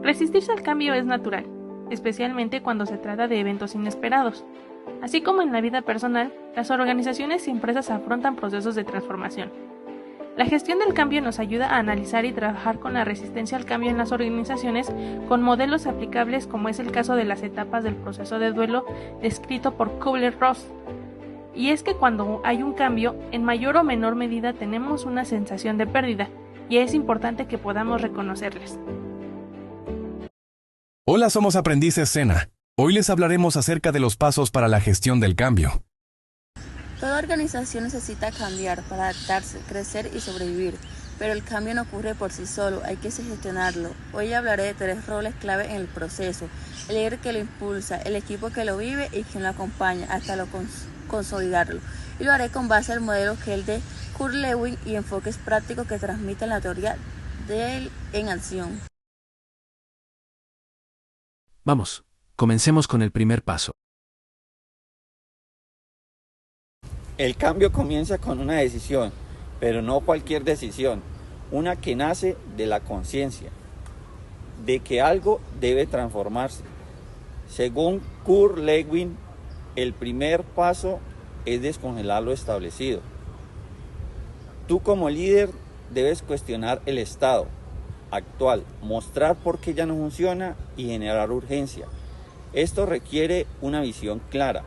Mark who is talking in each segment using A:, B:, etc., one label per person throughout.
A: Resistirse al cambio es natural, especialmente cuando se trata de eventos inesperados. Así como en la vida personal, las organizaciones y empresas afrontan procesos de transformación. La gestión del cambio nos ayuda a analizar y trabajar con la resistencia al cambio en las organizaciones con modelos aplicables como es el caso de las etapas del proceso de duelo descrito por Kubler-Ross. Y es que cuando hay un cambio, en mayor o menor medida tenemos una sensación de pérdida, y es importante que podamos reconocerlas.
B: Hola, somos Aprendices Sena. Hoy les hablaremos acerca de los pasos para la gestión del cambio.
C: Toda organización necesita cambiar para adaptarse, crecer y sobrevivir, pero el cambio no ocurre por sí solo, hay que gestionarlo. Hoy hablaré de 3 roles clave en el proceso: el líder que lo impulsa, el equipo que lo vive y quien lo acompaña hasta consolidarlo. Y lo haré con base al modelo que el de Kurt Lewin y enfoques prácticos que transmiten la teoría en acción.
D: Vamos, comencemos con el primer paso.
E: El cambio comienza con una decisión, pero no cualquier decisión, una que nace de la conciencia, de que algo debe transformarse. Según Kurt Lewin, el primer paso es descongelar lo establecido. Tú como líder debes cuestionar el estado actual, mostrar por qué ya no funciona y generar urgencia. Esto requiere una visión clara.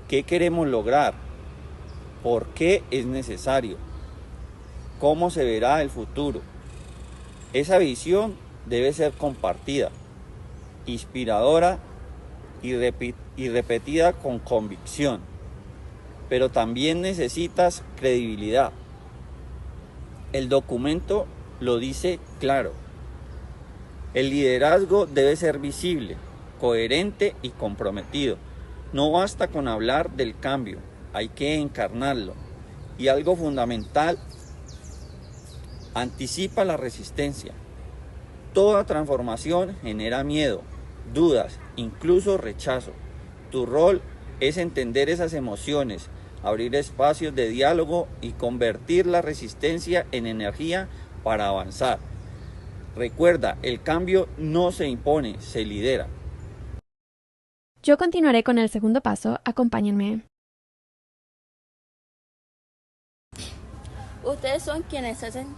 E: ¿Qué queremos lograr? ¿Por qué es necesario? ¿Cómo se verá el futuro? Esa visión debe ser compartida, inspiradora y repetida con convicción. Pero también necesitas credibilidad. El documento lo dice claro. El liderazgo debe ser visible, coherente y comprometido. No basta con hablar del cambio, hay que encarnarlo. Y algo fundamental, anticipa la resistencia. Toda transformación genera miedo, dudas, incluso rechazo. Tu rol es entender esas emociones, abrir espacios de diálogo y convertir la resistencia en energía para avanzar. Recuerda, el cambio no se impone, se lidera.
F: Yo continuaré con el segundo paso, acompáñenme.
C: Ustedes son quienes hacen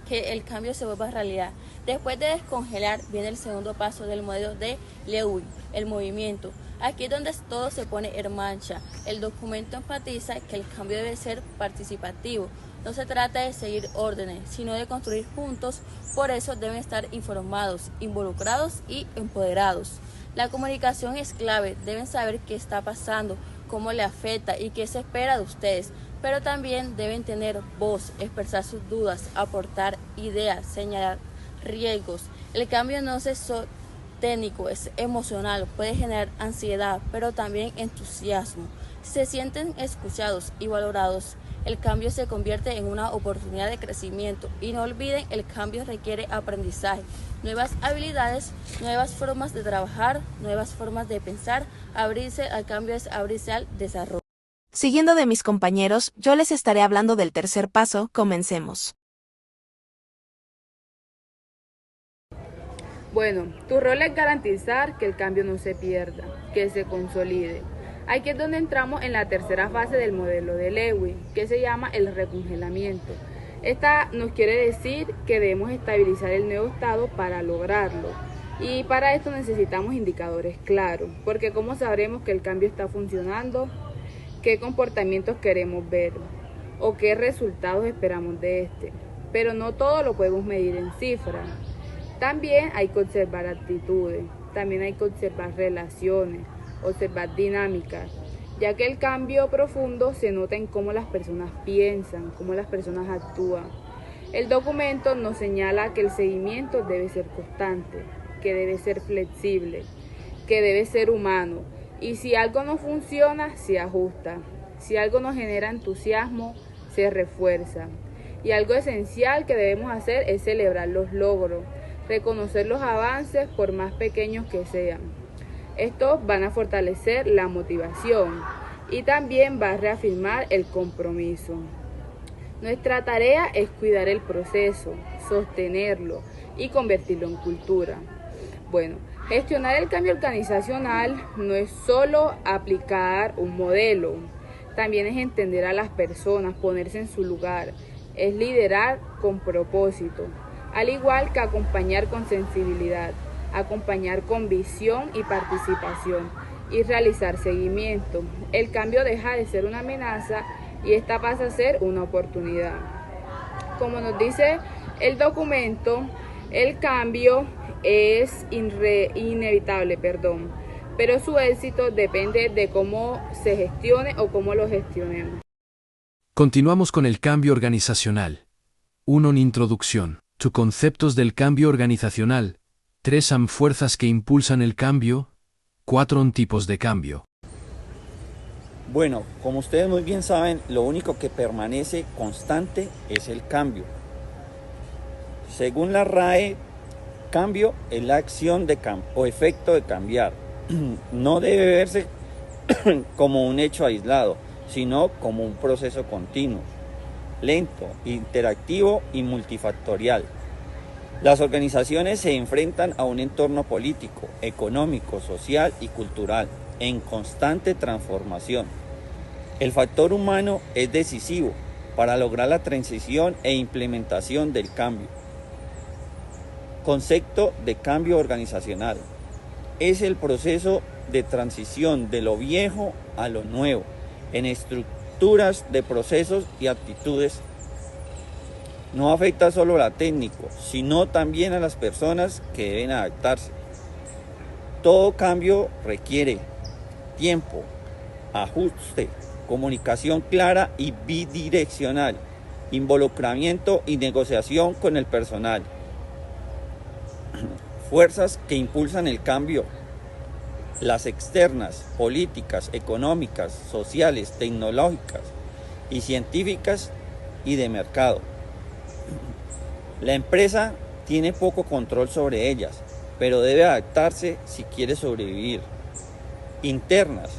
C: que el cambio se vuelva realidad. Después de descongelar viene el segundo paso del modelo de Lewin, el movimiento. Aquí es donde todo se pone en marcha. El documento enfatiza que el cambio debe ser participativo. No se trata de seguir órdenes, sino de construir juntos. Por eso deben estar informados, involucrados y empoderados. La comunicación es clave. Deben saber qué está pasando, cómo le afecta y qué se espera de ustedes. Pero también deben tener voz, expresar sus dudas, aportar ideas, señalar riesgos. El cambio no es técnico, es emocional, puede generar ansiedad, pero también entusiasmo. Si se sienten escuchados y valorados, el cambio se convierte en una oportunidad de crecimiento. Y no olviden, el cambio requiere aprendizaje, nuevas habilidades, nuevas formas de trabajar, nuevas formas de pensar. Abrirse al cambio es abrirse al desarrollo.
G: Siguiendo de mis compañeros, yo les estaré hablando del tercer paso. Comencemos.
H: Bueno, tu rol es garantizar que el cambio no se pierda, que se consolide. Aquí es donde entramos en la tercera fase del modelo de Lewin, que se llama el recongelamiento. Esta nos quiere decir que debemos estabilizar el nuevo estado para lograrlo. Y para esto necesitamos indicadores claros, porque ¿cómo sabremos que el cambio está funcionando? ¿Qué comportamientos queremos ver? ¿O qué resultados esperamos de este? Pero no todo lo podemos medir en cifras. También hay que observar actitudes, también hay que observar relaciones, observar dinámicas, ya que el cambio profundo se nota en cómo las personas piensan, cómo las personas actúan. El documento nos señala que el seguimiento debe ser constante, que debe ser flexible, que debe ser humano, y si algo no funciona, se ajusta. Si algo nos genera entusiasmo, se refuerza. Y algo esencial que debemos hacer es celebrar los logros, reconocer los avances por más pequeños que sean. Estos van a fortalecer la motivación y también va a reafirmar el compromiso. Nuestra tarea es cuidar el proceso, sostenerlo y convertirlo en cultura. Bueno, gestionar el cambio organizacional no es solo aplicar un modelo, también es entender a las personas, ponerse en su lugar, es liderar con propósito, al igual que acompañar con sensibilidad, acompañar con visión y participación y realizar seguimiento. El cambio deja de ser una amenaza y esta pasa a ser una oportunidad. Como nos dice el documento, el cambio es inevitable, pero su éxito depende de cómo se gestione o cómo lo gestionemos.
D: Continuamos con el cambio organizacional. 1. Introducción. Tu conceptos del cambio organizacional. 3. Fuerzas que impulsan el cambio. 4. Tipos de cambio.
E: Bueno, como ustedes muy bien saben, lo único que permanece constante es el cambio. Según la RAE, cambio es la acción o efecto de cambiar. No debe verse como un hecho aislado, sino como un proceso continuo, lento, interactivo y multifactorial. Las organizaciones se enfrentan a un entorno político, económico, social y cultural en constante transformación. El factor humano es decisivo para lograr la transición e implementación del cambio. Concepto de cambio organizacional. Es el proceso de transición de lo viejo a lo nuevo, en estructuras de procesos y actitudes. No afecta solo a técnico, sino también a las personas que deben adaptarse. Todo cambio requiere tiempo, ajuste, comunicación clara y bidireccional, involucramiento y negociación con el personal. Fuerzas que impulsan el cambio. Las externas, políticas, económicas, sociales, tecnológicas y científicas y de mercado. La empresa tiene poco control sobre ellas, pero debe adaptarse si quiere sobrevivir. Internas,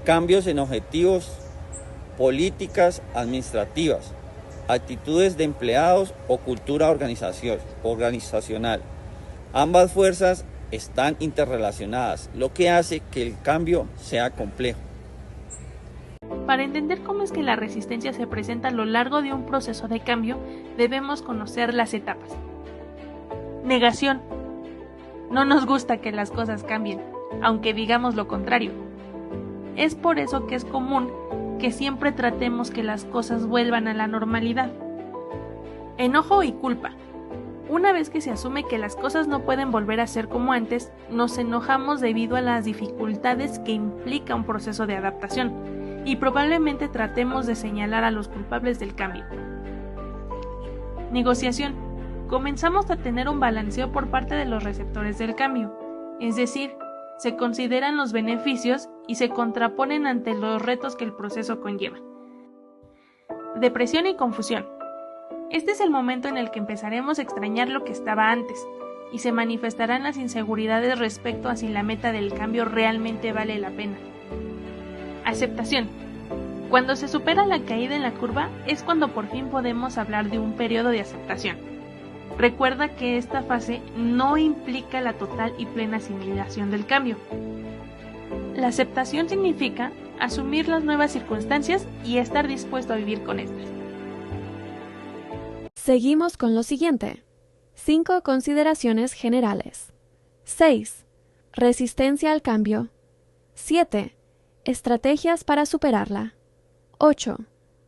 E: cambios en objetivos, políticas administrativas, actitudes de empleados o cultura organizacional. Ambas fuerzas están interrelacionadas, lo que hace que el cambio sea complejo.
A: Para entender cómo es que la resistencia se presenta a lo largo de un proceso de cambio, debemos conocer las etapas. Negación. No nos gusta que las cosas cambien, aunque digamos lo contrario. Es por eso que es común que siempre tratemos que las cosas vuelvan a la normalidad. Enojo y culpa. Una vez que se asume que las cosas no pueden volver a ser como antes, nos enojamos debido a las dificultades que implica un proceso de adaptación, y probablemente tratemos de señalar a los culpables del cambio. Negociación. Comenzamos a tener un balanceo por parte de los receptores del cambio, es decir, se consideran los beneficios y se contraponen ante los retos que el proceso conlleva. Depresión y confusión. Este es el momento en el que empezaremos a extrañar lo que estaba antes, y se manifestarán las inseguridades respecto a si la meta del cambio realmente vale la pena. Aceptación. Cuando se supera la caída en la curva es cuando por fin podemos hablar de un periodo de aceptación. Recuerda que esta fase no implica la total y plena asimilación del cambio. La aceptación significa asumir las nuevas circunstancias y estar dispuesto a vivir con estas.
F: Seguimos con lo siguiente. 5 consideraciones generales. 6. Resistencia al cambio. 7. Estrategias para superarla. 8.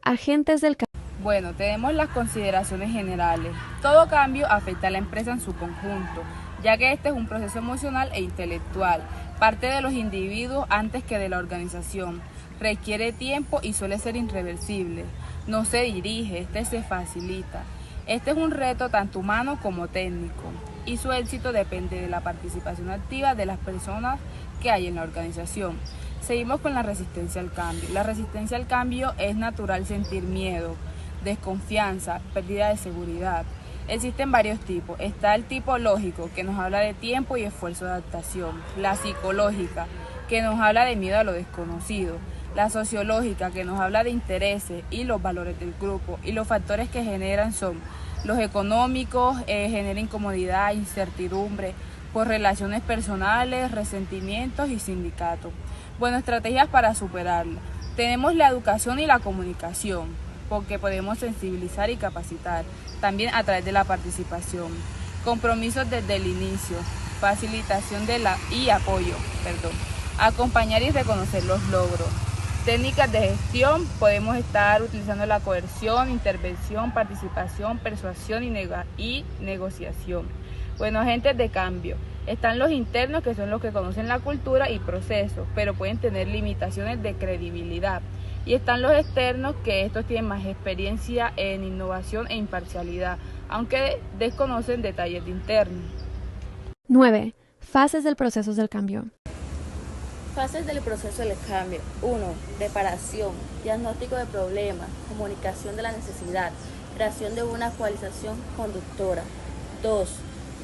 F: Agentes del cambio.
H: Bueno, tenemos las consideraciones generales. Todo cambio afecta a la empresa en su conjunto, ya que este es un proceso emocional e intelectual, parte de los individuos antes que de la organización. Requiere tiempo y suele ser irreversible. No se dirige, se facilita. Este es un reto tanto humano como técnico, y su éxito depende de la participación activa de las personas que hay en la organización. Seguimos con la resistencia al cambio. La resistencia al cambio es natural sentir miedo, desconfianza, pérdida de seguridad. Existen varios tipos. Está el tipo lógico, que nos habla de tiempo y esfuerzo de adaptación. La psicológica, que nos habla de miedo a lo desconocido. La sociológica, que nos habla de intereses y los valores del grupo, y los factores que generan son los económicos, genera incomodidad, incertidumbre por relaciones personales, resentimientos y sindicatos. Bueno, estrategias para superarlo. Tenemos la educación y la comunicación, porque podemos sensibilizar y capacitar, también a través de la participación. Compromisos desde el inicio, facilitación y apoyo, acompañar y reconocer los logros. Técnicas de gestión, podemos estar utilizando la coerción, intervención, participación, persuasión y negociación. Bueno, agentes de cambio. Están los internos, que son los que conocen la cultura y procesos, pero pueden tener limitaciones de credibilidad. Y están los externos, que estos tienen más experiencia en innovación e imparcialidad, aunque desconocen detalles de internos.
F: 9. Fases del proceso del cambio.
C: Fases del proceso del cambio. 1. Preparación, diagnóstico de problemas, comunicación de la necesidad, creación de una coalización conductora. 2.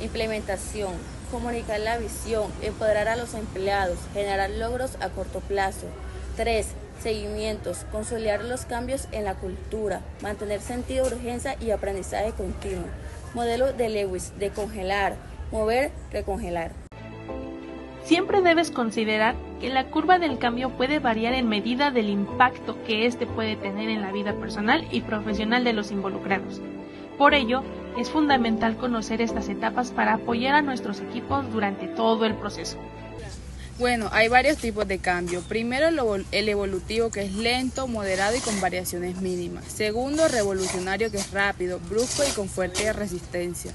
C: Implementación, comunicar la visión, empoderar a los empleados, generar logros a corto plazo. 3. Seguimientos, consolidar los cambios en la cultura, mantener sentido de urgencia y aprendizaje continuo. Modelo de Lewis, de congelar, mover, recongelar.
A: Siempre debes considerar que la curva del cambio puede variar en medida del impacto que éste puede tener en la vida personal y profesional de los involucrados. Por ello, es fundamental conocer estas etapas para apoyar a nuestros equipos durante todo el proceso.
H: Bueno, hay varios tipos de cambio. Primero, el evolutivo, que es lento, moderado y con variaciones mínimas. Segundo, revolucionario, que es rápido, brusco y con fuerte resistencia.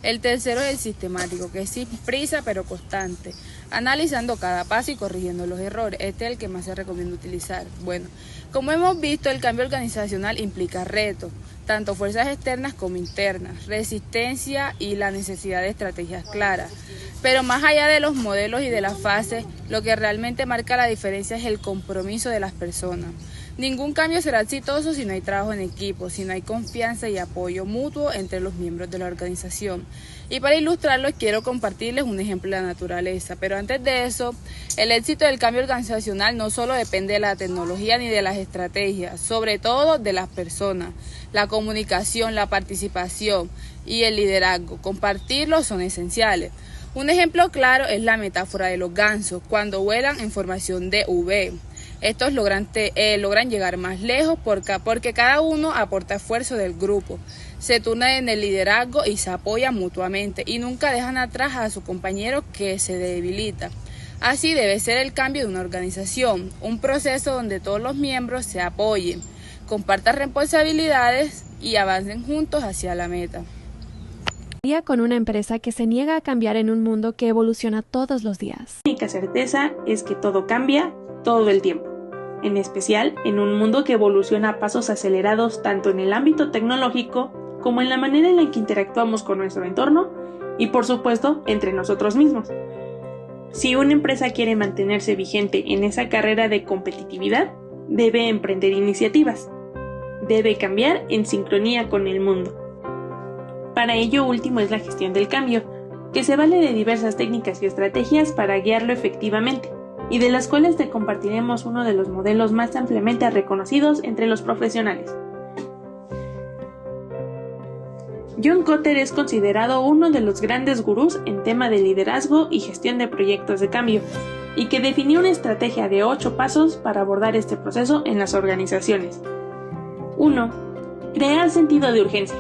H: El tercero es el sistemático, que es sin prisa pero constante, analizando cada paso y corrigiendo los errores. Este es el que más se recomienda utilizar. Bueno, como hemos visto, el cambio organizacional implica retos, tanto fuerzas externas como internas, resistencia y la necesidad de estrategias claras. Pero más allá de los modelos y de las fases, lo que realmente marca la diferencia es el compromiso de las personas. Ningún cambio será exitoso si no hay trabajo en equipo, si no hay confianza y apoyo mutuo entre los miembros de la organización. Y para ilustrarlo, quiero compartirles un ejemplo de la naturaleza. Pero antes de eso, el éxito del cambio organizacional no solo depende de la tecnología ni de las estrategias, sobre todo de las personas. La comunicación, la participación y el liderazgo, compartirlos son esenciales. Un ejemplo claro es la metáfora de los gansos, cuando vuelan en formación de V. Estos logran llegar más lejos porque cada uno aporta esfuerzo del grupo, se turna en el liderazgo y se apoya mutuamente y nunca dejan atrás a su compañero que se debilita. Así debe ser el cambio de una organización, un proceso donde todos los miembros se apoyen, compartan responsabilidades y avancen juntos hacia la meta.
F: Con una empresa que se niega a cambiar en un mundo que evoluciona todos los días.
I: La única certeza es que todo cambia todo el tiempo, en especial en un mundo que evoluciona a pasos acelerados tanto en el ámbito tecnológico como en la manera en la que interactuamos con nuestro entorno y, por supuesto, entre nosotros mismos. Si una empresa quiere mantenerse vigente en esa carrera de competitividad, debe emprender iniciativas. Debe cambiar en sincronía con el mundo. Para ello último es la gestión del cambio, que se vale de diversas técnicas y estrategias para guiarlo efectivamente, y de las cuales te compartiremos uno de los modelos más ampliamente reconocidos entre los profesionales. John Kotter es considerado uno de los grandes gurús en tema de liderazgo y gestión de proyectos de cambio, y que definió una estrategia de 8 pasos para abordar este proceso en las organizaciones. 1. Crear sentido de urgencia.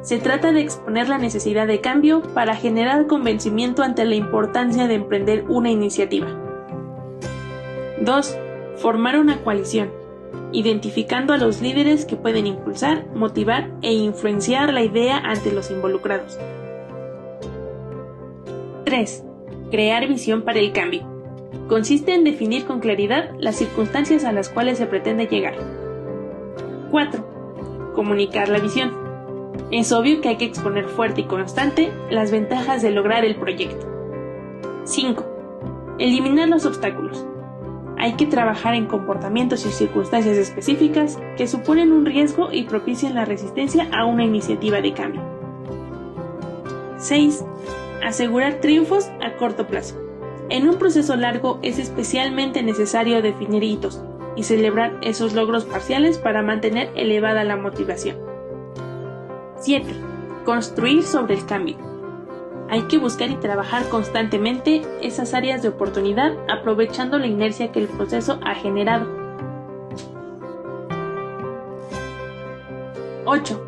I: Se trata de exponer la necesidad de cambio para generar convencimiento ante la importancia de emprender una iniciativa. 2. Formar una coalición, identificando a los líderes que pueden impulsar, motivar e influenciar la idea ante los involucrados. 3. Crear visión para el cambio. Consiste en definir con claridad las circunstancias a las cuales se pretende llegar. 4. Comunicar la visión. Es obvio que hay que exponer fuerte y constante las ventajas de lograr el proyecto. 5. Eliminar los obstáculos. Hay que trabajar en comportamientos y circunstancias específicas que suponen un riesgo y propician la resistencia a una iniciativa de cambio. 6. Asegurar triunfos a corto plazo. En un proceso largo es especialmente necesario definir hitos, y celebrar esos logros parciales para mantener elevada la motivación. 7. Construir sobre el cambio. Hay que buscar y trabajar constantemente esas áreas de oportunidad aprovechando la inercia que el proceso ha generado. 8.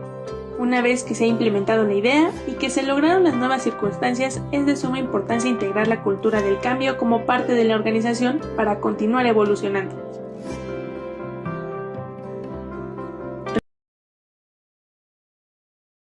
I: Una vez que se ha implementado la idea y que se lograron las nuevas circunstancias, es de suma importancia integrar la cultura del cambio como parte de la organización para continuar evolucionando.